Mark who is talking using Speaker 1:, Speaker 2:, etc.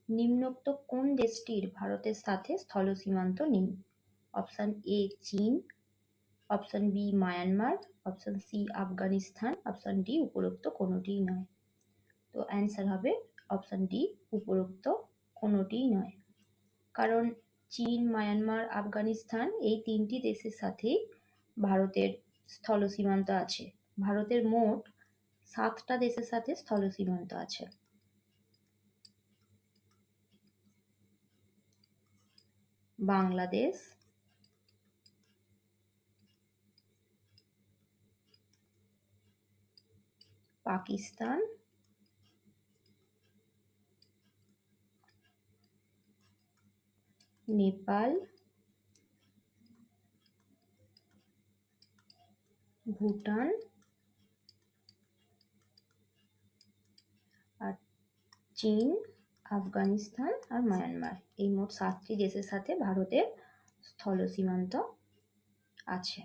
Speaker 1: নিম্নোক্ত কোন দেশটির ভারতের সাথে স্থল সীমান্ত নেই? অপশন এ চীন, option B Myanmar, option C Afghanistan, option D উপরোক্ত কোনোটিই নয়। তো অ্যান্সার হবে অপশন ডি উপরোক্ত কোনোটিই নয়। কারণ চীন, মায়ানমার, আফগানিস্তান এই তিনটি দেশের সাথেই ভারতের স্থল সীমান্ত আছে। ভারতের মোট 7টা দেশের সাথে স্থল সীমান্ত আছে। বাংলাদেশ, পাকিস্তান, নেপাল, ভুটান আর চীন, আফগানিস্তান আর মায়ানমার, এই মোট 7টি দেশের সাথে ভারতের স্থল সীমান্ত আছে।